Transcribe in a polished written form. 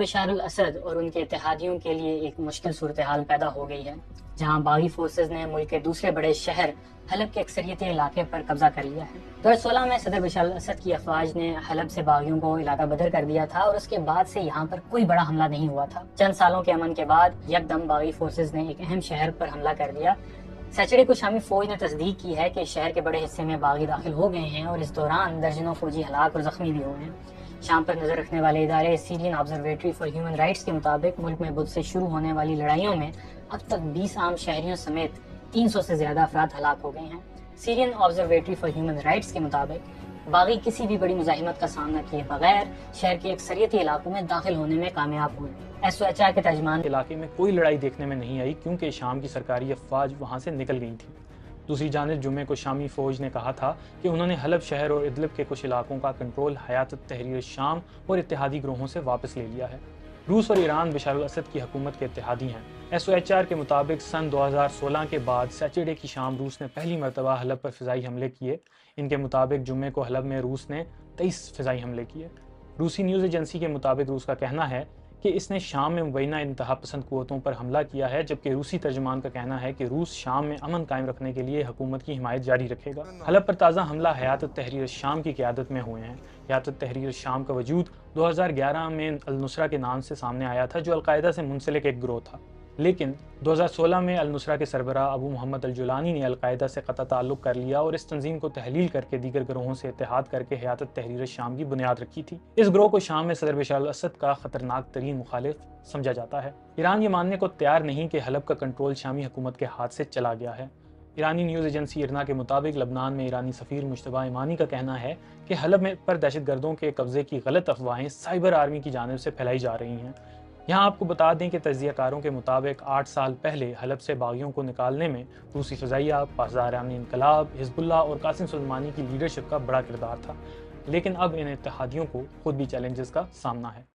Bashar al Assad اور ان کے اتحادیوں کے لیے ایک مشکل صورتحال پیدا ہو گئی ہے، جہاں باغی فورسز نے ملک کے دوسرے بڑے شہر حلب کے اکثریتی علاقے پر قبضہ کر لیا ہے۔ 2016 میں صدر بشار الاسد کی افواج نے حلب سے باغیوں کو علاقہ بدر کر دیا تھا، اور اس کے بعد سے یہاں پر کوئی بڑا حملہ نہیں ہوا تھا۔ چند سالوں کے امن کے بعد یکدم باغی فورسز نے ایک اہم شہر پر حملہ کر دیا۔ سیچرڈے کو شامی فوج نے تصدیق کی ہے کہ شہر کے بڑے حصے میں باغی داخل ہو گئے ہیں، اور اس دوران درجنوں فوجی ہلاک اور زخمی بھی ہوئے ہیں۔ شام پر نظر رکھنے والے ادارے سیرین آبزرویٹری فار ہیومن رائٹس کے مطابق ملک میں بدھ سے شروع ہونے والی لڑائیوں میں اب تک 20 عام شہریوں سمیت 300 سے زیادہ افراد ہلاک ہو گئے ہیں۔ سیرین آبزرویٹری فار ہیومن رائٹس کے مطابق باغی کسی بھی بڑی مزاحمت کا سامنا کیے بغیر شہر کے اکثریتی علاقوں میں داخل ہونے میں کامیاب ہوئے۔ SOHR کے ترجمان علاقے میں کوئی لڑائی دیکھنے میں نہیں آئی کیونکہ شام کی سرکاری افواج وہاں سے نکل گئی تھی۔ دوسری جانب جمعے کو شامی فوج نے کہا تھا کہ انہوں نے حلب شہر اور ادلب کے کچھ علاقوں کا کنٹرول حیات تحریر شام اور اتحادی گروہوں سے واپس لے لیا ہے۔ روس اور ایران بشار الاسد کی حکومت کے اتحادی ہیں۔ SOHR کے مطابق سن 2016 کے بعد سیچرڈے کی شام روس نے پہلی مرتبہ حلب پر فضائی حملے کیے۔ ان کے مطابق جمعے کو حلب میں روس نے 23 فضائی حملے کیے۔ روسی نیوز ایجنسی کے مطابق روس کا کہنا ہے کہ اس نے شام میں مبینہ انتہا پسند قوتوں پر حملہ کیا ہے، جبکہ روسی ترجمان کا کہنا ہے کہ روس شام میں امن قائم رکھنے کے لیے حکومت کی حمایت جاری رکھے گا۔ حلب پر تازہ حملہ حیات تحریر شام کی قیادت میں ہوئے ہیں۔ حیات تحریر شام کا وجود 2011 میں النصرہ کے نام سے سامنے آیا تھا، جو القاعدہ سے منسلک ایک گروہ تھا، لیکن 2016 میں النصرہ کے سربراہ ابو محمد الجولانی نے القاعدہ سے قطع تعلق کر لیا اور اس تنظیم کو تحلیل کر کے دیگر گروہوں سے اتحاد کر کے حیات تحریر شام کی بنیاد رکھی تھی۔ اس گروہ کو شام میں صدر بشار الاسد کا خطرناک ترین مخالف سمجھا جاتا ہے۔ ایران یہ ماننے کو تیار نہیں کہ حلب کا کنٹرول شامی حکومت کے ہاتھ سے چلا گیا ہے۔ ایرانی نیوز ایجنسی IRNA کے مطابق لبنان میں ایرانی سفیر مجتبیٰ ایمانی کا کہنا ہے کہ حلب میں پر دہشت گردوں کے قبضے کی غلط افواہیں سائبر آرمی کی جانب سے پھیلائی جا رہی ہیں۔ یہاں آپ کو بتا دیں کہ تجزیہ کاروں کے مطابق 8 سال پہلے حلب سے باغیوں کو نکالنے میں روسی فضائیہ، پاسداران انقلاب، حزب اللہ اور قاسم سلیمانی کی لیڈرشپ کا بڑا کردار تھا، لیکن اب ان اتحادیوں کو خود بھی چیلنجز کا سامنا ہے۔